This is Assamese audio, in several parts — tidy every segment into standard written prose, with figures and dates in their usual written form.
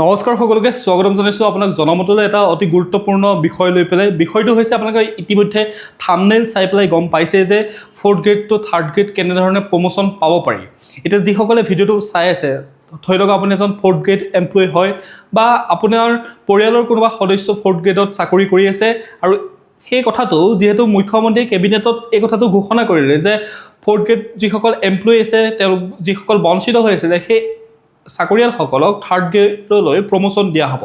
নমস্কাৰ সকলোকে স্বাগতম জনাইছোঁ আপোনাক জনমতলৈ এটা অতি গুৰুত্বপূৰ্ণ বিষয় লৈ পেলাই বিষয়টো হৈছে আপোনালোকে ইতিমধ্যে থাম্বনেইল চাই পেলাই গম পাইছে যে 4th grade to 3rd grade কেনেধৰণে প্ৰমোশ্যন পাব পাৰি এতিয়া যিসকলে ভিডিঅ'টো চাই আছে ধৰি লওক আপুনি এজন 4th গ্ৰেড এমপ্লয়ী হয় বা আপোনাৰ পৰিয়ালৰ কোনোবা সদস্য 4th গ্ৰেডত চাকৰি কৰি আছে আৰু সেই কথাটো যেহেতু মুখ্যমন্ত্ৰী কেবিনেটত এই কথাটো ঘোষণা কৰিলে যে 4th গ্ৰেড যিসকল এমপ্লয়ী আছে তেওঁলোক যিসকল বঞ্চিত হৈ আছে সেই চাকৰিয়ালসকলক 3rd গ্ৰেডলৈ প্ৰমোশ্যন দিয়া হ'ব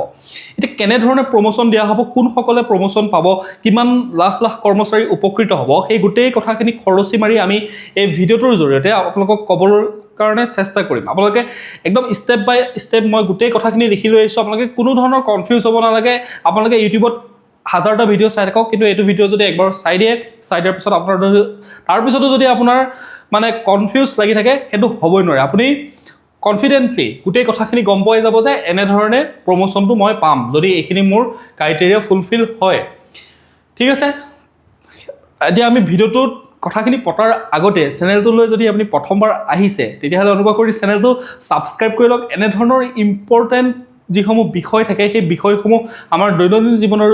এতিয়া কেনেধৰণে প্ৰমোশ্যন দিয়া হ'ব কোনসকলে প্ৰমোশ্যন পাব কিমান লাখ লাখ কৰ্মচাৰী উপকৃত হ'ব সেই গোটেই কথাখিনি খৰচি মাৰি আমি এই ভিডিঅ'টোৰ জৰিয়তে আপোনালোকক ক'বৰ কাৰণে চেষ্টা কৰিম আপোনালোকে একদম ষ্টেপ বাই ষ্টেপ মই গোটেই কথাখিনি লিখি লৈ আহিছোঁ আপোনালোকে কোনো ধৰণৰ কনফিউজ হ'ব নালাগে আপোনালোকে ইউটিউবত হাজাৰটা ভিডিঅ' চাই থাকক কিন্তু এইটো ভিডিঅ' যদি একবাৰ চাই দিয়াৰ পিছত আপোনাৰ তাৰপিছতো যদি আপোনাৰ মানে কনফিউজ লাগি থাকে সেইটো হ'বই নোৱাৰে আপুনি কনফিডেন্টলি গোটেই কথাখিনি গম পোৱাই যাব যে এনেধৰণে প্ৰমোশ্যনটো মই পাম যদি এইখিনি মোৰ ক্ৰাইটেৰিয়া ফুলফিল হয় ঠিক আছে এতিয়া আমি ভিডিঅ'টোত কথাখিনি পতাৰ আগতে চেনেলটোলৈ যদি আপুনি প্ৰথমবাৰ আহিছে তেতিয়াহ'লে অনুগ্ৰহ কৰি চেনেলটো ছাবস্ক্ৰাইব কৰি লওক এনেধৰণৰ ইম্পৰ্টেণ্ট যিসমূহ বিষয় থাকে সেই বিষয়সমূহ আমাৰ দৈনন্দিন জীৱনৰ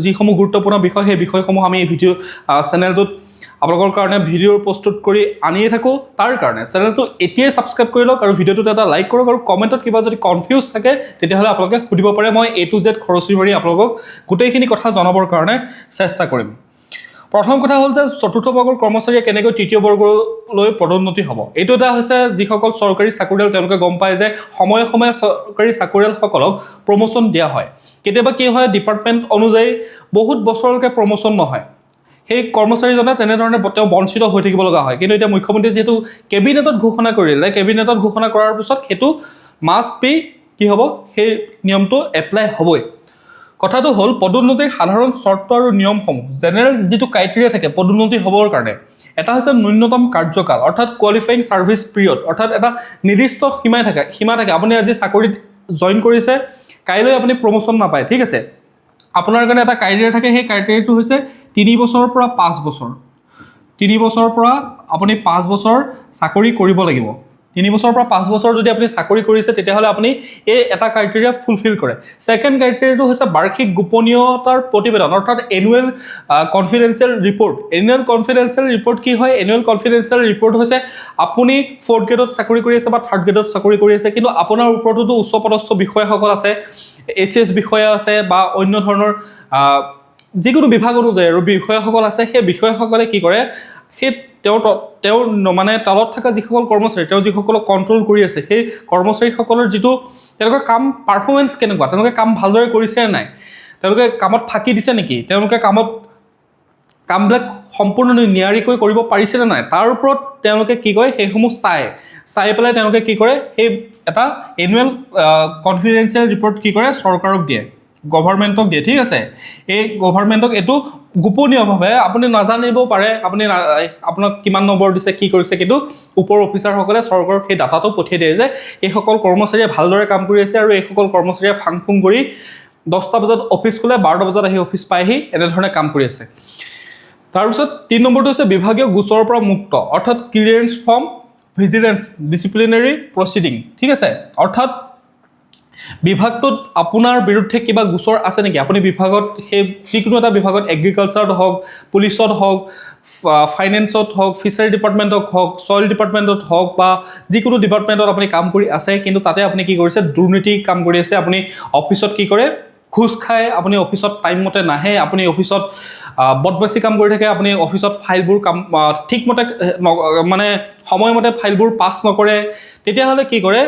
যিসমূহ গুৰুত্বপূৰ্ণ বিষয় সেই বিষয়সমূহ আমি এই ভিডিঅ' চেনেলটোত আপোনালোকৰ কাৰণে ভিডিঅ' প্ৰস্তুত কৰি আনিয়ে থাকোঁ তাৰ কাৰণে চেনেলটো এতিয়াই ছাবস্ক্ৰাইব কৰি লওক আৰু ভিডিঅ'টোত এটা লাইক কৰক আৰু কমেণ্টত কিবা যদি কনফিউজ থাকে তেতিয়াহ'লে আপোনালোকে সুধিব পাৰে মই A to Z খৰচি মাৰি আপোনালোকক গোটেইখিনি কথা জনাবৰ কাৰণে চেষ্টা কৰিম প্ৰথম কথা হ'ল যে চতুৰ্থ বৰ্গৰ কৰ্মচাৰীয়ে কেনেকৈ তৃতীয় বৰ্গলৈ পদোন্নতি হ'ব এইটো এটা হৈছে যিসকল চৰকাৰী চাকৰিয়াল তেওঁলোকে গম পায় যে সময়ে সময়ে চৰকাৰী চাকৰিয়ালসকলক প্ৰমোশ্যন দিয়া হয় কেতিয়াবা কি হয় ডিপাৰ্টমেণ্ট অনুযায়ী বহুত বছৰলৈকে প্ৰমোশ্যন নহয় সেই কৰ্মচাৰীজনে তেনেধৰণে তেওঁ বঞ্চিত হৈ থাকিব লগা হয় কিন্তু এতিয়া মুখ্যমন্ত্ৰী যেহেতু কেবিনেটত ঘোষণা কৰিলে কেবিনেটত ঘোষণা কৰাৰ পিছত সেইটো মাষ্ট বি কি হ'ব সেই নিয়মটো এপ্লাই হ'বই কথাটো হ'ল পদোন্নতিৰ সাধাৰণ চৰ্ত আৰু নিয়মসমূহ জেনেৰেল যিটো ক্ৰাইটেৰিয়া থাকে পদোন্নতি হ'বৰ কাৰণে এটা হৈছে ন্যূনতম কাৰ্যকাল অৰ্থাৎ কোৱালিফাইং ছাৰ্ভিচ পিৰিয়ড অৰ্থাৎ এটা নিৰ্দিষ্ট সীমা থাকে আপুনি আজি চাকৰিত জইন কৰিছে কাইলৈ আপুনি প্ৰমোশ্যন নাপায় ঠিক আছে আপোনাৰ কাৰণে এটা ক্ৰাইটেৰিয়া থাকে সেই ক্ৰাইটেৰিয়াটো হৈছে 3 বছৰৰ পৰা 5 বছৰ 3 বছৰৰ পৰা আপুনি 5 বছৰ চাকৰি কৰিব লাগিব 3 বছৰৰ পৰা 5 বছৰ যদি আপুনি চাকৰি কৰিছে তেতিয়াহ'লে আপুনি এই এটা ক্ৰাইটেৰিয়া ফুলফিল কৰে ছেকেণ্ড ক্ৰাইটেৰিয়াটো হৈছে বাৰ্ষিক গোপনীয়তাৰ প্ৰতিবেদন অৰ্থাৎ এনুৱেল কনফিডেন্সিয়েল ৰিপৰ্ট কি হয় এনুৱেল কনফিডেন্সিয়েল ৰিপৰ্ট হৈছে আপুনি 4th গ্ৰেডত চাকৰি কৰি আছে বা 3rd গ্ৰেডত চাকৰি কৰি আছে কিন্তু আপোনাৰ ওপৰতো উচ্চপদস্থ বিষয়াসকল আছে ACS বিষয়া আছে বা অন্য ধৰণৰ যিকোনো বিভাগ অনুযায়ী আৰু বিষয়াসকল আছে সেই বিষয়াসকলে কি কৰে সেই তেওঁ মানে তলত থকা যিসকল কৰ্মচাৰী তেওঁ যিসকলক কণ্ট্ৰল কৰি আছে সেই কৰ্মচাৰীসকলৰ যিটো তেওঁলোকৰ কাম পাৰফৰ্মেঞ্চ কেনেকুৱা তেওঁলোকে কাম ভালদৰে কৰিছে নে নাই তেওঁলোকে কামত ফাঁকি দিছে নেকি তেওঁলোকে কামবিলাক সম্পূৰ্ণ নিয়াৰিকৈ কৰিব পাৰিছে নে নাই তাৰ ওপৰত তেওঁলোকে কি কৰে সেইসমূহ চাই পেলাই তেওঁলোকে কি কৰে সেই এটা এনুৱেল কনফিডেন্সিয়েল ৰিপৰ্ট কি কৰে চৰকাৰক দিয়ে গভৰ্ণমেণ্টক দিয়ে ঠিক আছে এই গভৰ্ণমেণ্টক এইটো গোপনীয়ভাৱে আপুনি নাজানিব পাৰে আপুনি আপোনাক কিমান নম্বৰ দিছে কি কৰিছে কিন্তু ওপৰ অফিচাৰসকলে চৰকাৰক সেই ডাটাটো পঠিয়াই দিয়ে যে এইসকল কৰ্মচাৰীয়ে ভালদৰে কাম কৰি আছে আৰু এইসকল কৰ্মচাৰীয়ে ফাং কৰি 10টা বজাত অফিচ খোলে 12টা বজাত আহি অফিচ পাইহি এনেধৰণে কাম কৰি আছে তাৰপিছত 3 নম্বৰটো হৈছে বিভাগীয় গোচৰৰ পৰা মুক্ত অৰ্থাৎ clearance from vigilance disciplinary proceeding ঠিক আছে অৰ্থাৎ বিভাগটোত আপোনাৰ বিৰুদ্ধে কিবা গোচৰ আছে নেকি আপুনি বিভাগত সেই যিকোনো এটা বিভাগত এগ্ৰিকালচাৰত হওক পুলিচত হওক ফাইনেন্সত হওক ফিচাৰী ডিপাৰ্টমেণ্টত হওক ছইল ডিপাৰ্টমেণ্টত হওক বা যিকোনো ডিপাৰ্টমেণ্টত আপুনি কাম কৰি আছে কিন্তু তাতে আপুনি কি কৰিছে দুৰ্নীতি কাম কৰি আছে আপুনি অফিচত কি কৰে ঘুষ খায় আপুনি অফিচত টাইম মতে নাহে আপুনি অফিচত বদমাচি কাম কৰি থাকে আপুনি অফিচত ফাইলবোৰ কাম ঠিকমতে মানে সময়মতে ফাইলবোৰ পাছ নকৰে তেতিয়াহ'লে কি কৰে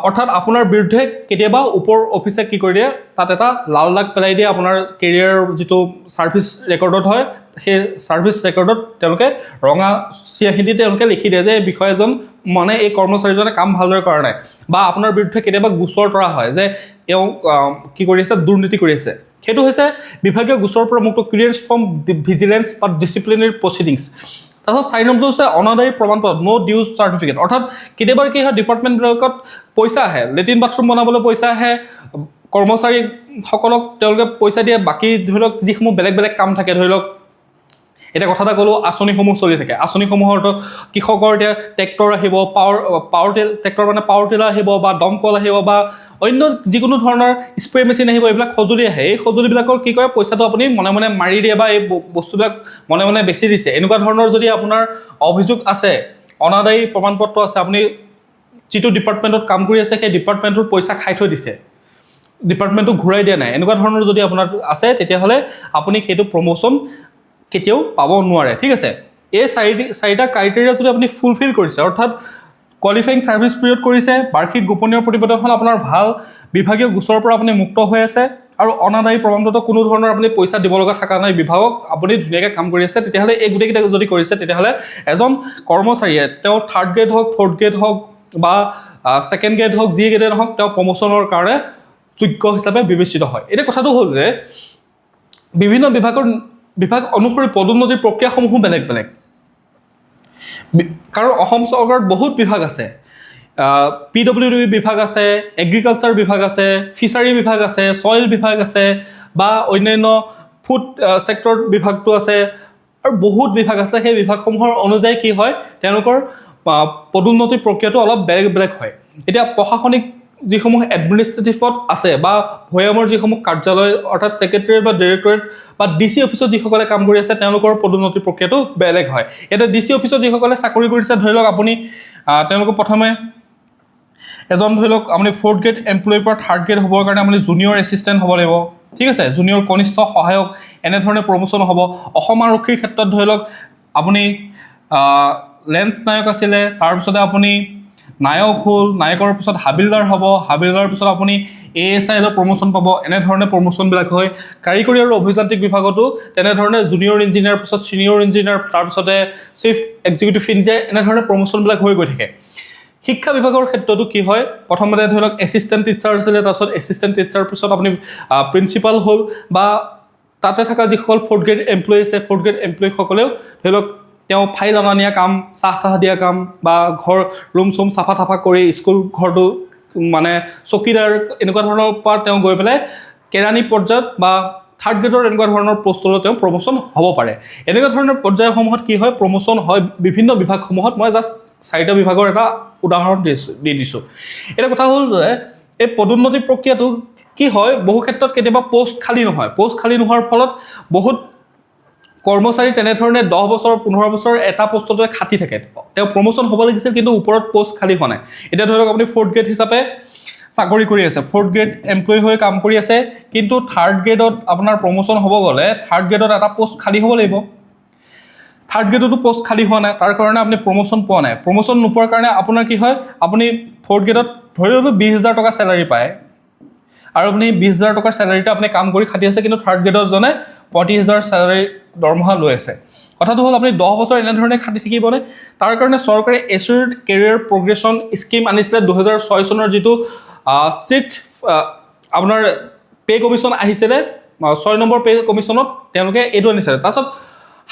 অৰ্থাৎ আপোনাৰ বিৰুদ্ধে কেতিয়াবা ওপৰ অফিচে কি কৰি দিয়ে তাত এটা লাল দাগ পেলাই দিয়ে আপোনাৰ কেৰিয়াৰ যিটো ছাৰ্ভিচ ৰেকৰ্ডত হয় সেই ছাৰ্ভিচ ৰেকৰ্ডত তেওঁলোকে ৰঙা চিয়াঁহী দি তেওঁলোকে লিখি দিয়ে যে এই বিষয়াজন মানে এই কৰ্মচাৰীজনে কাম ভালদৰে কৰা নাই বা আপোনাৰ বিৰুদ্ধে কেতিয়াবা গোচৰ তৰা হয় যে এওঁ কি কৰি আছে দুৰ্নীতি কৰি আছে সেইটো হৈছে বিভাগীয় গোচৰৰ পৰা মুক্ত ক্লিয়াৰেন্স ফ্ৰম ভিজিলেন্স বা ডিচিপ্লিনাৰী প্ৰচিডিংছ তাৰপিছত 4 নম্বৰ হৈছে অনাদায়ী প্ৰমাণপত্ৰ নো ডিউজ চাৰ্টিফিকেট অৰ্থাৎ কেতিয়াবা কি হয় ডিপাৰ্টমেণ্টবিলাকত পইচা আহে লেট্ৰিন বাথৰুম বনাবলৈ পইচা আহে কৰ্মচাৰীসকলক তেওঁলোকে পইচা দিয়ে বাকী ধৰি লওক যিসমূহ বেলেগ কাম থাকে ধৰি লওক এতিয়া কথা এটা ক'লোঁ, আঁচনিসমূহ চলি থাকে। আঁচনিসমূহতো কৃষকৰ এতিয়া ট্ৰেক্টৰ আহিব, ট্ৰেক্টৰ মানে পাৱাৰ টিলাৰ আহিব বা দমকল আহিব বা অন্য যিকোনো ধৰণৰ স্প্ৰে মেচিন আহিব, এইবিলাক সঁজুলি আহে। এই সঁজুলিবিলাকৰ কি কৰে, পইচাটো আপুনি মনে মনে মাৰি দিয়ে বা এই বস্তুবিলাক মনে মনে বেছি দিছে, এনেকুৱা ধৰণৰ যদি আপোনাৰ অভিযোগ আছে, অনাদায়ী প্ৰমাণপত্ৰ আছে, আপুনি যিটো ডিপাৰ্টমেণ্টত কাম কৰি আছে সেই ডিপাৰ্টমেণ্টৰ পইচা খাই থৈ দিছে, ডিপাৰ্টমেণ্টটো ঘূৰাই দিয়া নাই, এনেকুৱা ধৰণৰ যদি আপোনাৰ আছে, তেতিয়াহ'লে আপুনি সেইটো প্ৰমোশ্যন কেতিয়াও পাব নোৱাৰে। ঠিক আছে, এই চাৰিটা ক্ৰাইটেৰিয়া যদি আপুনি ফুলফিল কৰিছে, অৰ্থাৎ কোৱালিফাইং ছাৰ্ভিচ পিৰিয়ড কৰিছে, বাৰ্ষিক গোপনীয় প্ৰতিবেদনখন আপোনাৰ ভাল, বিভাগীয় গোচৰৰ পৰা আপুনি মুক্ত হৈ আছে, আৰু অনাদায়ী প্ৰমাণপত্ৰ কোনো ধৰণৰ আপুনি পইচা দিব লগা থকা নাই বিভাগক, আপুনি ধুনীয়াকৈ কাম কৰি আছে, তেতিয়াহ'লে এই গোটেইকেইটা যদি কৰিছে, তেতিয়াহ'লে এজন কৰ্মচাৰীয়ে তেওঁ 3rd গ্ৰেড হওক, 4th গ্ৰেড হওক বা 2nd গ্ৰেড হওক, যি গ্ৰেডে নহওক, তেওঁ প্ৰমোশ্যনৰ কাৰণে যোগ্য হিচাপে বিবেচিত হয়। এতিয়া কথাটো হ'ল যে বিভিন্ন বিভাগ অনুসৰি পদোন্নতিৰ প্ৰক্ৰিয়াসমূহো বেলেগ বেলেগ, কাৰণ অসম চৰকাৰত বহুত বিভাগ আছে। PWD বিভাগ আছে, এগ্ৰিকালচাৰ বিভাগ আছে, ফিচাৰী বিভাগ আছে, ছইল বিভাগ আছে বা অন্যান্য ফুড ছেক্টৰ বিভাগটো আছে, আৰু বহুত বিভাগ আছে। সেই বিভাগসমূহৰ অনুযায়ী কি হয়, তেওঁলোকৰ পদোন্নতিৰ প্ৰক্ৰিয়াটো অলপ বেলেগ বেলেগ হয়। এতিয়া প্ৰশাসনিক যিসমূহ এডমিনিষ্ট্ৰেটিভত আছে বা ভৈয়ামৰ যিসমূহ কাৰ্যালয়, অৰ্থাৎ ছেক্ৰেটেৰিয়েট বা ডিৰেক্টৰেট বা DC অফিচত যিসকলে কাম কৰি আছে, তেওঁলোকৰ পদোন্নতিৰ প্ৰক্ৰিয়াটো বেলেগ হয়। এতিয়া DC অফিচত যিসকলে চাকৰি কৰিছে, ধৰি লওক আপুনি তেওঁলোকক প্ৰথমে এজন ধৰি লওক আপুনি 4th গ্ৰেড এমপ্লয়িৰ পৰা 3rd গ্ৰেড হ'বৰ কাৰণে আপুনি জুনিয়ৰ এছিষ্টেণ্ট হ'ব লাগিব। ঠিক আছে, জুনিয়ৰ কনিষ্ঠ সহায়ক, এনেধৰণে প্ৰমোশ্যন হ'ব। অসম আৰক্ষীৰ ক্ষেত্ৰত ধৰি লওক আপুনি লেন্স নায়ক আছিলে, তাৰপিছতে আপুনি নায়ক হ'ল, নায়কৰ পিছত হাবিলদাৰ হ'ব, হাবিলদাৰৰ পিছত আপুনি ASI প্ৰমোশ্যন পাব, এনেধৰণে প্ৰমোশ্যনবিলাক হয়। কাৰিকৰী আৰু অভিযান্ত্ৰিক বিভাগতো তেনেধৰণে জুনিয়ৰ ইঞ্জিনিয়াৰ পিছত ছিনিয়ৰ ইঞ্জিনিয়াৰ, তাৰপিছতে চিফ এক্সিকিউটিভ ইঞ্জিনিয়াৰ, এনেধৰণে প্ৰমোশ্যনবিলাক হৈ গৈ থাকে। শিক্ষা বিভাগৰ ক্ষেত্ৰতো কি হয়, প্ৰথমতে ধৰি লওক এছিষ্টেণ্ট টিচাৰ আছিলে, তাৰপিছত এছিষ্টেণ্ট টিচাৰ পিছত আপুনি প্ৰিন্সিপাল হ'ল, বা তাতে থকা যিসকল 4th গ্ৰেড এমপ্লয়ী আছে, 4th গ্ৰেড এমপ্লয়ীসকলেও ধৰি লওক তেওঁ ফাইল অনা নিয়া কাম, চাহ তাহ দিয়া কাম, বা ঘৰ ৰুম চুম চাফা তাফা কৰি স্কুল ঘৰটো মানে চকীদাৰ, এনেকুৱা ধৰণৰ পৰা তেওঁ গৈ পেলাই কেৰাণী পৰ্যায়ত বা 3rd গ্ৰেডৰ এনেকুৱা ধৰণৰ পষ্টলৈ তেওঁ প্ৰমোশ্যন হ'ব পাৰে। এনেকুৱা ধৰণৰ পৰ্যায়সমূহত কি হয়, প্ৰমোশ্যন হয় বিভিন্ন বিভাগসমূহত। মই জাষ্ট 4টা বিভাগৰ এটা উদাহৰণ দি দিছোঁ। এটা কথা হ'ল যে এই পদোন্নতি প্ৰক্ৰিয়াটো কি হয়, বহু ক্ষেত্ৰত কেতিয়াবা পোষ্ট খালী নহয়। পোষ্ট খালী নোহোৱাৰ ফলত বহুত কৰ্মচাৰী তেনেধৰণে 10 বছৰ 15 বছৰ এটা পষ্টতে খাটি থাকে, তেওঁ প্ৰমোশ্যন হ'ব লাগিছিল, কিন্তু ওপৰত পোষ্ট খালী হোৱা নাই। এতিয়া ধৰি লওক আপুনি 4th গ্ৰেড হিচাপে চাকৰি কৰি আছে, 4th গ্ৰেড এমপ্লয়ী হৈ কাম কৰি আছে, কিন্তু 3rd গ্ৰেডত আপোনাৰ প্ৰমোশ্যন হ'ব গ'লে 3rd গ্ৰেডত এটা পোষ্ট খালী হ'ব লাগিব। 3rd গ্ৰেডতো পোষ্ট খালী হোৱা নাই, তাৰ কাৰণে আপুনি প্ৰমোশ্যন পোৱা নাই। প্ৰমোশ্যন নোপোৱাৰ কাৰণে আপোনাৰ কি হয়, আপুনি 4th গ্ৰেডত ধৰি লওক 20,000 টকা চেলাৰী পায়, আৰু আপুনি 20,000 টকাৰ চেলাৰীতে আপুনি কাম কৰি খাটি আছে, কিন্তু 3rd গ্ৰেডৰ জনে 35,000 চেলাৰী দৰমহা লৈ আছে। কথাটো হ'ল আপুনি 10 বছৰ এনেধৰণে খাটি থাকিবনে? তাৰ কাৰণে চৰকাৰে এছ'চিয়েট কেৰিয়াৰ প্ৰগ্ৰেশ্যন স্কিম আনিছিলে 2006 চনৰ, যিটো 6th আপোনাৰ পে' কমিশ্যন আহিছিলে, 6 নম্বৰ পে' কমিশ্যনত তেওঁলোকে এইটো আনিছিলে। তাৰপিছত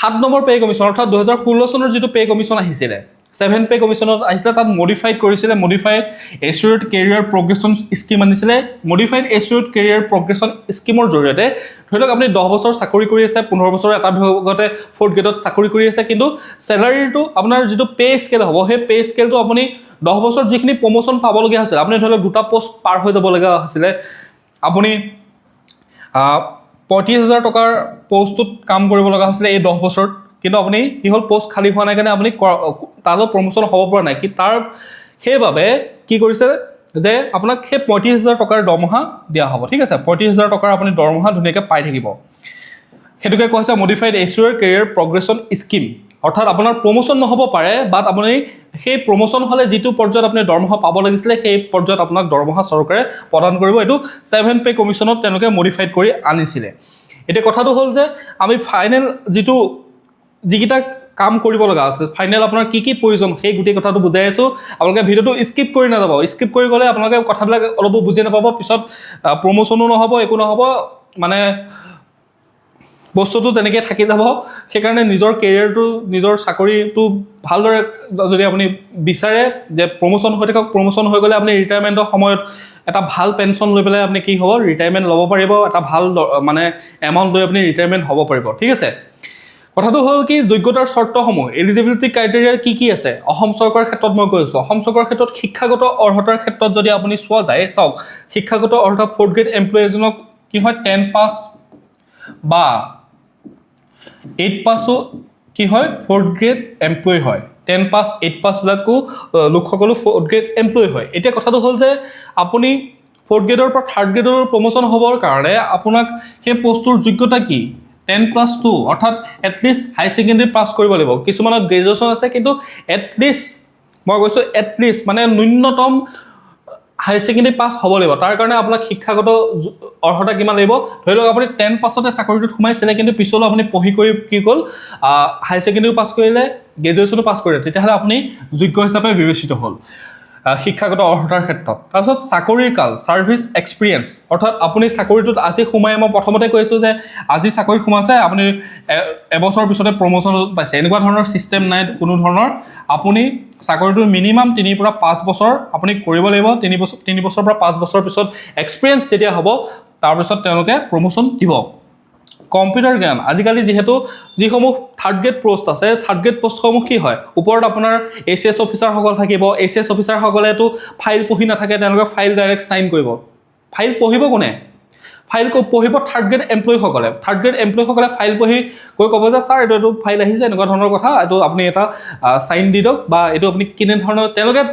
7 নম্বৰ পে' কমিশ্যন, অৰ্থাৎ 2016 চনৰ যিটো পে' কমিশ্যন আহিছিলে, 7th পে' কমিশ্যনত আহিছিলে, তাত মডিফাইড কৰিছিলে, modified associate career progression scheme আনিছিলে। মডিফাইড এছ'চিয়েট কেৰিয়াৰ প্ৰগ্ৰেশ্যন স্কিমৰ জৰিয়তে ধৰি লওক আপুনি 10 বছৰ চাকৰি কৰি আছে, 15 বছৰ এটা বিভাগতে 4th গ্ৰেডত চাকৰি কৰি আছে, কিন্তু চেলাৰীটো আপোনাৰ যিটো পে' স্কেল হ'ব, সেই পে' স্কেলটো আপুনি 10 বছৰ যিখিনি প্ৰমোশ্যন পাবলগীয়া হৈছিলে, আপুনি ধৰি লওক 2টা পোষ্ট পাৰ হৈ যাব লগা হৈছিলে, আপুনি 35,000 টকাৰ পোষ্টটোত কাম কৰিব লগা হৈছিলে এই 10 বছৰত, কিন্তু আপুনি কি হ'ল, পোষ্ট খালী হোৱা নাই কাৰণে আপুনি তালৈ প্ৰমোশ্যন হ'ব পৰা নাই। কি তাৰ সেইবাবে কি কৰিছে যে আপোনাক সেই 35,000 টকাৰ দৰমহা দিয়া হ'ব। ঠিক আছে, 35,000 টকাৰ আপুনি দৰমহা ধুনীয়াকৈ পাই থাকিব। সেইটোকে কোৱা হৈছে modified associate career progression scheme. অৰ্থাৎ আপোনাৰ প্ৰমোশ্যন নহ'ব পাৰে, বাট আপুনি সেই প্ৰমোশ্যন হ'লে যিটো পৰ্যায়ত আপুনি দৰমহা পাব লাগিছিলে, সেই পৰ্যায়ত আপোনাক দৰমহা চৰকাৰে প্ৰদান কৰিব। এইটো 7th পে' কমিশ্যনত তেওঁলোকে মডিফাইড কৰি আনিছিলে। এতিয়া কথাটো হ'ল যে আমি ফাইনেল যিকেইটা কাম কৰিব লগা আছে, ফাইনেল আপোনাৰ কি কি প্ৰয়োজন, সেই গোটেই কথাটো বুজাই আছোঁ। আপোনালোকে ভিডিঅ'টো স্কিপ কৰি নাযাব, স্কিপ কৰি গ'লে আপোনালোকে কথাবিলাক অলপো বুজি নাপাব, পিছত প্ৰমোশ্যনো নহ'ব, একো নহ'ব, মানে বস্তুটো তেনেকৈ থাকি যাব। সেইকাৰণে নিজৰ কেৰিয়াৰটো, নিজৰ চাকৰিটো ভালদৰে যদি আপুনি বিচাৰে যে প্ৰমোশ্যন হৈ থাকক, প্ৰমোশ্যন হৈ গ'লে আপুনি ৰিটায়াৰমেণ্টৰ সময়ত এটা ভাল পেঞ্চন লৈ পেলাই আপুনি কি হ'ব, ৰিটায়াৰমেণ্ট ল'ব পাৰিব, এটা ভাল মানে এমাউণ্ট লৈ আপুনি ৰিটায়াৰমেণ্ট হ'ব পাৰিব। ঠিক আছে, কথাটো হ'ল কি যোগ্যতাৰ চৰ্তসমূহ এলিজিবিলিটি ক্ৰাইটেৰিয়া কি আছে অসম চৰকাৰৰ ক্ষেত্ৰত মই কৈ আছোঁ অসম চৰকাৰৰ ক্ষেত্ৰত শিক্ষাগত অৰ্হতাৰ ক্ষেত্ৰত যদি আপুনি চোৱা যায় চাওক শিক্ষাগত অৰ্হতা 4th গ্ৰেড এমপ্লয়ী এজনক কি হয় 10 পাছ বা 8 পাছো কি হয় 4th গ্ৰেড এমপ্লয়ী হয় 10 পাছ 8 পাছ বিলাকো লোকসকলো 4th গ্ৰেড এমপ্লয়ী হয় এতিয়া কথাটো হ'ল যে আপুনি 4th গ্ৰেডৰ পৰা 3rd গ্ৰেডৰ প্ৰমোচন হ'বৰ কাৰণে আপোনাক সেই পোষ্টটোৰ যোগ্যতা কি 10+2 অৰ্থাৎ এটলিষ্ট হাই ছেকেণ্ডেৰী পাছ কৰিব লাগিব কিছুমানত গ্ৰেজুৱেশ্যন আছে কিন্তু এটলিষ্ট মই কৈছোঁ এটলিষ্ট মানে ন্যূনতম হাই ছেকেণ্ডেৰী পাছ হ'ব লাগিব তাৰ কাৰণে আপোনাক শিক্ষাগত অৰ্হতা কিমান লাগিব ধৰি লওক আপুনি 10 পাছতে চাকৰিটোত সোমাইছিলে কিন্তু পিছলৈ আপুনি পঢ়ি কৰি কি হ'ল হাই ছেকেণ্ডেৰী পাছ কৰিলে গ্ৰেজুৱেশ্যনো পাছ কৰিলে তেতিয়াহ'লে আপুনি যোগ্য হিচাপে বিবেচিত হ'ল শিক্ষাগত অৰ্হতাৰ ক্ষেত্ৰত তাৰপিছত চাকৰিৰ কাল ছাৰ্ভিচ এক্সপিৰিয়েঞ্চ অৰ্থাৎ আপুনি চাকৰিটোত আজি সোমাই মই প্ৰথমতে কৈছোঁ যে আজি চাকৰিত সোমাইছে আপুনি এবছৰৰ পিছতে প্ৰমোশ্যন পাইছে এনেকুৱা ধৰণৰ ছিষ্টেম নাই কোনো ধৰণৰ আপুনি চাকৰিটো মিনিমাম 3 পৰা 5 বছৰ আপুনি কৰিব লাগিব 3 বছৰৰ পৰা 5 বছৰৰ পিছত এক্সপিৰিয়েঞ্চ যেতিয়া হ'ব তাৰপিছত তেওঁলোকে প্ৰমোশ্যন দিব কম্পিউটাৰ জ্ঞান আজিকালি যিহেতু যিসমূহ 3rd গ্ৰেড পোষ্ট আছে 3rd গ্ৰেড পোষ্টসমূহ কি হয় ওপৰত আপোনাৰ ACS অফিচাৰসকল থাকিব ACS অফিচাৰসকলেতো ফাইল পঢ়ি নাথাকে তেওঁলোকে ফাইল ডাইৰেক্ট চাইন কৰিব ফাইল পঢ়িব কোনে ফাইল পঢ়িব 3rd গ্ৰেড এমপ্লয়ীসকলে 3rd গ্ৰেড এমপ্লয়ীসকলে ফাইল পঢ়ি কৈ ক'ব যে ছাৰ এইটো ফাইল আহিছে এনেকুৱা ধৰণৰ কথা এইটো আপুনি এটা চাইন দি দিয়ক বা এইটো আপুনি কেনে ধৰণৰ তেওঁলোকে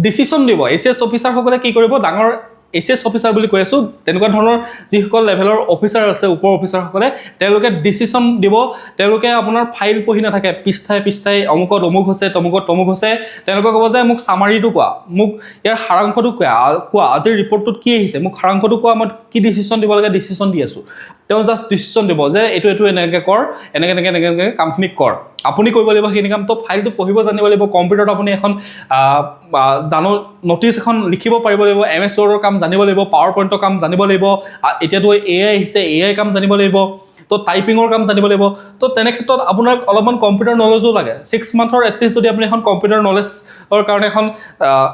ডিচিশ্যন দিব ACS অফিচাৰসকলে কি কৰিব ডাঙৰ ACS অফিচাৰ বুলি কৈ আছোঁ তেনেকুৱা ধৰণৰ যিসকল লেভেলৰ অফিচাৰ আছে ওপৰ অফিচাৰসকলে তেওঁলোকে ডিচিশ্যন দিব তেওঁলোকে আপোনাৰ ফাইল পঢ়ি নাথাকে পিষ্ঠাই অমুকত অমুক হৈছে তমুকত তমুক হৈছে তেওঁলোকে ক'ব যে মোক চামাৰীটো কোৱা মোক ইয়াৰ সাৰাংশটো কোৱা আজিৰ ৰিপৰ্টটোত কি আহিছে মোক সাৰাংশটো কোৱা মই কি ডিচিশ্যন দিব লাগে ডিচিশ্যন দি আছোঁ তেওঁ জাষ্ট ডিচিশ্যন দিব যে এইটো এনেকৈ কৰ এনেকৈ কামখিনি কৰ আপুনি কৰিব লাগিব সেইখিনি কাম তো ফাইলটো পঢ়িব জানিব লাগিব কম্পিউটাৰত আপুনি এখন নটিচ এখন লিখিব পাৰিব লাগিব MS Wordৰ কাম জানিব লাগিব পাৱাৰ পইণ্টৰ কাম জানিব লাগিব এতিয়াতো AI আহিছে AI কাম জানিব লাগিব তো টাইপিঙৰ কাম জানিব লাগিব তো তেনে ক্ষেত্ৰত আপোনাক অলপমান কম্পিউটাৰ নলেজো লাগে 6 মান্থৰ এটলিষ্ট যদি আপুনি এখন কম্পিউটাৰ নলেজৰ কাৰণে এখন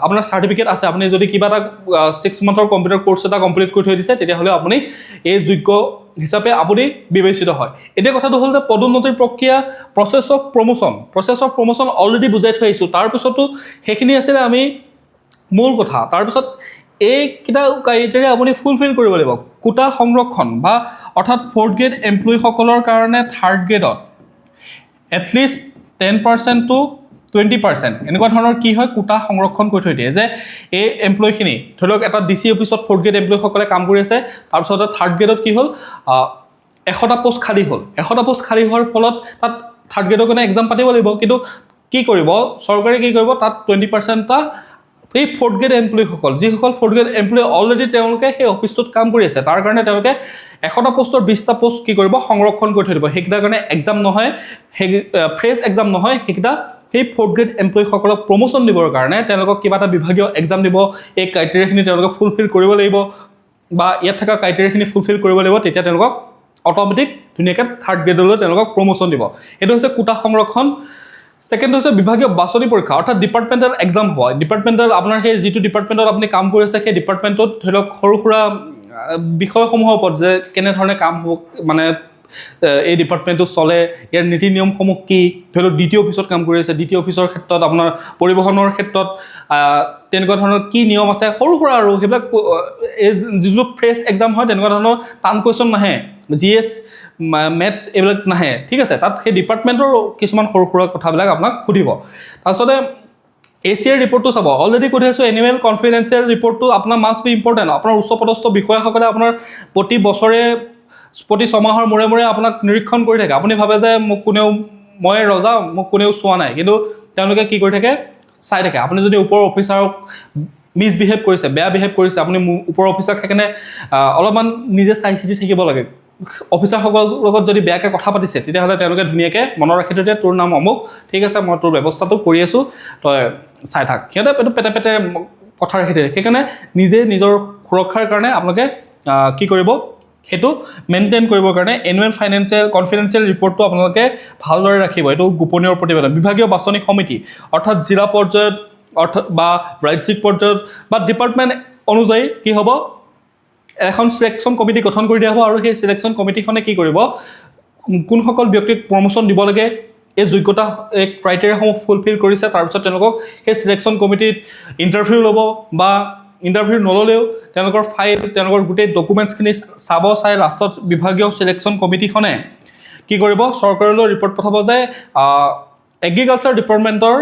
আপোনাৰ চাৰ্টিফিকেট আছে আপুনি যদি কিবা এটা 6 মান্থৰ কম্পিউটাৰ কোৰ্চ এটা কমপ্লিট কৰি থৈ দিছে তেতিয়াহ'লে আপুনি এই যোগ্য হিচাপে আপুনি বিবেচিত হয় এতিয়া কথাটো হ'ল যে পদোন্নতিৰ প্ৰক্ৰিয়া প্ৰচেছ অফ প্ৰমোশ্যন অলৰেডি বুজাই থৈ আহিছোঁ তাৰপিছতো সেইখিনি আছিলে আমি মূল কথা তাৰপিছত এইকেইটা ক্ৰাইটেৰিয়া আপুনি ফুলফিল কৰিব লাগিব কোটা সংৰক্ষণ বা অৰ্থাৎ 4th গ্ৰেড এমপ্লয়ীসকলৰ কাৰণে 3rd গ্ৰেডত এটলিষ্ট 10% to 20% এনেকুৱা ধৰণৰ কি হয় কোটা সংৰক্ষণ কৰি থৈ দিয়ে যে এই এমপ্লয়ীখিনি ধৰি লওক এটা DC অফিচত 4th গ্ৰেড এমপ্লয়ীসকলে কাম কৰি আছে তাৰপিছতে 3rd গ্ৰেডত কি হ'ল 100টা পোষ্ট খালী হ'ল 100টা পোষ্ট খালী হোৱাৰ ফলত তাত 3rd গ্ৰেডৰ কাৰণে এক্সাম পাতিব লাগিব কিন্তু কি কৰিব চৰকাৰে কি কৰিব তাত 20% টা এই 4th গ্ৰেড এমপ্লয়ীসকল যিসকল 4th গ্ৰেড এমপ্লয়ী অলৰেডি তেওঁলোকে সেই অফিচটোত কাম কৰি আছে তাৰ কাৰণে তেওঁলোকে 100টা পোষ্টৰ 20টা পোষ্ট কি কৰিব সংৰক্ষণ কৰি থৈ দিব সেইকেইটাৰ কাৰণে এক্সাম নহয় সেই ফ্ৰেছ এক্সাম নহয় সেইকেইটা সেই 4th গ্ৰেড এমপ্লয়ীসকলক প্ৰমোশ্যন দিবৰ কাৰণে তেওঁলোকক কিবা এটা বিভাগীয় এক্সাম দিব এই ক্ৰাইটেৰিয়াখিনি তেওঁলোকে ফুলফিল কৰিব লাগিব বা ইয়াত থকা ক্ৰাইটেৰিয়াখিনি ফুলফিল কৰিব লাগিব তেতিয়া তেওঁলোকক অট'মেটিক ধুনীয়াকৈ 3rd গ্ৰেডলৈ তেওঁলোকক প্ৰমোশ্যন দিব এইটো হৈছে কোটা সংৰক্ষণ সেকেন্ড হৈছে বিভাগীয় বাছনি পৰীক্ষা অৰ্থাৎ ডিপাৰ্টমেণ্টেল এক্সাম হয় ডিপাৰ্টমেণ্টেল আপোনাৰ সেই যিটো ডিপাৰ্টমেণ্টত আপুনি কাম কৰি আছে সেই ডিপাৰ্টমেণ্টত ধৰি লওক সৰু সুৰা বিষয়সমূহৰ ওপৰত যে কেনেধৰণে কাম হ'ব মানে এই ডিপাৰ্টমেণ্টটো চলে ইয়াৰ নীতি নিয়মসমূহ কি ধৰি লওক DT অফিচত কাম কৰি আছে DT অফিচৰ ক্ষেত্ৰত আপোনাৰ পৰিবহণৰ ক্ষেত্ৰত তেনেকুৱা ধৰণৰ কি নিয়ম আছে সৰু সুৰা আৰু সেইবিলাক এই যিটো ফ্ৰেছ এক্সাম হয় তেনেকুৱা ধৰণৰ টান কুৱেশ্যন নাহে GS মেথছ এইবিলাক নাহে ঠিক আছে তাত সেই ডিপাৰ্টমেণ্টৰ কিছুমান সৰু সুৰা কথাবিলাক আপোনাক সুধিব তাৰপিছতে ACR ৰিপৰ্টটো চাব অলৰেডি কৈ আছোঁ এনুৱেল কনফিডেন্সিয়েল ৰিপৰ্টটো আপোনাৰ মাষ্ট বি ইম্পৰ্টেণ্ট আপোনাৰ উচ্চপদস্থ বিষয়াসকলে আপোনাৰ প্ৰতি বছৰে প্ৰতি ছমাহৰ মূৰে আপোনাক নিৰীক্ষণ কৰি থাকে আপুনি ভাবে যে মোক কোনেও মই ৰজা মোক কোনেও চোৱা নাই কিন্তু তেওঁলোকে কি কৰি থাকে চাই থাকে আপুনি যদি ওপৰ অফিচাৰক মিছবিহেভ কৰিছে বেয়া বিহেভ কৰিছে আপুনি ওপৰ অফিচাৰক সেইকাৰণে অলপমান নিজে চাই চিতি থাকিব লাগে অফিচাৰসকলৰ লগত যদি বেয়াকৈ কথা পাতিছে তেতিয়াহ'লে তেওঁলোকে ধুনীয়াকৈ মনত ৰাখি থৈ দিয়ে তোৰ নাম অমুক ঠিক আছে মই তোৰ ব্যৱস্থাটো কৰি আছোঁ তই চাই থাক সিহঁতে এইটো পেটে কথা ৰাখি দিয়ে সেইকাৰণে নিজে নিজৰ সুৰক্ষাৰ কাৰণে আপোনালোকে কি কৰিব সেইটো মেইনটেইন কৰিবৰ কাৰণে এনুৱেল কনফিডেন্সিয়েল ৰিপৰ্টটো আপোনালোকে ভালদৰে ৰাখিব এইটো গোপনীয় প্ৰতিবেদন বিভাগীয় বাছনি সমিতি অৰ্থাৎ জিলা পৰ্যায়ত অৰ্থাৎ বা ৰাজ্যিক পৰ্যায়ত বা ডিপাৰ্টমেণ্ট অনুযায়ী কি হ'ব এখন সিলেকশ্যন কমিটি গঠন কৰি দিয়া হ'ব আৰু সেই সিলেকশ্যন কমিটিখনে কি কৰিব কোনসকল ব্যক্তিক প্ৰমোশ্যন দিব লাগে, এই যোগ্যতা ক্ৰাইটেৰিয়াসমূহ ফুলফিল কৰিছে, তাৰপিছত তেওঁলোকক সেই চিলেকশ্যন কমিটিত ইণ্টাৰভিউ ল'ব, বা ইণ্টাৰভিউ নল'লেও তেওঁলোকৰ ফাইল, তেওঁলোকৰ গোটেই ডকুমেণ্টছখিনি চাই লাষ্টত বিভাগীয় চিলেকশ্যন কমিটিখনে কি কৰিব, চৰকাৰলৈ ৰিপৰ্ট পঠাব যে এগ্ৰিকালচাৰ ডিপাৰ্টমেণ্টৰ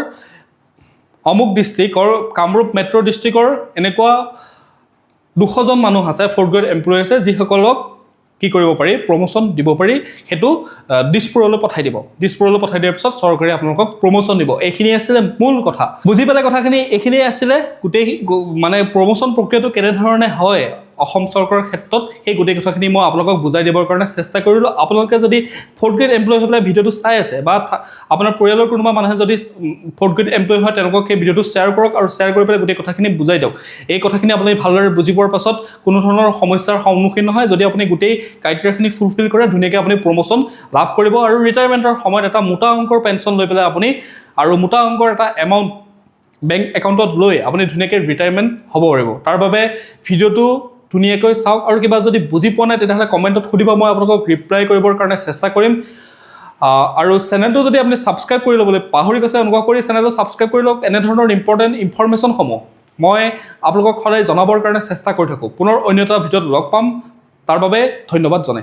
অমুক ডিষ্ট্ৰিক্টৰ, কামৰূপ মেট্ৰ' ডিষ্ট্ৰিক্টৰ এনেকুৱা 200জন মানুহ আছে, 4th গ্ৰেড এমপ্লয়ী আছে, যিসকলক কি কৰিব পাৰি, প্ৰমোশ্যন দিব পাৰি। সেইটো দিছপুৰলৈ পঠাই দিব। দিছপুৰলৈ পঠাই দিয়াৰ পিছত চৰকাৰে আপোনালোকক প্ৰমোশ্যন দিব। এইখিনি আছিলে মূল কথা। বুজি পালে কথাখিনি? এইখিনিয়ে আছিলে গোটেই মানে প্ৰমোশ্যন প্ৰক্ৰিয়াটো কেনেধৰণে হয় অসম চৰকাৰৰ ক্ষেত্ৰত, সেই গোটেই কথাখিনি মই আপোনালোকক বুজাই দিবৰ কাৰণে চেষ্টা কৰিলোঁ। আপোনালোকে যদি 4th গ্ৰেড এমপ্লয়ী হৈ পেলাই ভিডিঅ'টো চাই আছে, বা আপোনাৰ পৰিয়ালৰ কোনোবা মানুহে যদি 4th গ্ৰেড এমপ্লয়ী হয়, তেওঁলোকক সেই ভিডিঅ'টো শ্বেয়াৰ কৰক, আৰু শ্বেয়াৰ কৰি পেলাই গোটেই কথাখিনি বুজাই দিয়ক। এই কথাখিনি আপুনি ভালদৰে বুজি পোৱাৰ পাছত কোনো ধৰণৰ সমস্যাৰ সন্মুখীন নহয়। যদি আপুনি গোটেই ক্ৰাইটেৰিয়াখিনি ফুলফিল কৰে, ধুনীয়াকৈ আপুনি প্ৰমোশ্যন লাভ কৰিব, আৰু ৰিটায়াৰমেণ্টৰ সময়ত এটা মোটা অংকৰ পেঞ্চন লৈ পেলাই আপুনি, আৰু মোটা অংকৰ এটা এমাউণ্ট বেংক একাউণ্টত লৈ আপুনি ধুনীয়াকৈ ৰিটায়াৰমেণ্ট হ'ব পাৰিব। তাৰ বাবে ভিডিঅ'টো ধুনীয়াকৈ চাওক, আৰু কিবা যদি বুজি পোৱা নাই তেতিয়াহ'লে কমেণ্টত সুধিব, মই আপোনালোকক ৰিপ্লাই কৰিবৰ কাৰণে চেষ্টা কৰিম। আৰু চেনেলটো যদি আপুনি ছাবস্ক্ৰাইব কৰি ল'বলৈ পাহৰি গৈছে, অনুগ্ৰহ কৰি চেনেলটো ছাবস্ক্ৰাইব কৰি লওক। এনেধৰণৰ ইম্পৰ্টেণ্ট ইনফৰমেশ্যনসমূহ মই আপোনালোকক সদায় জনাবৰ কাৰণে চেষ্টা কৰি থাকোঁ। পুনৰ অন্য এটা ভিডিঅ'ত লগ পাম, তাৰ বাবে ধন্যবাদ জনাইছোঁ।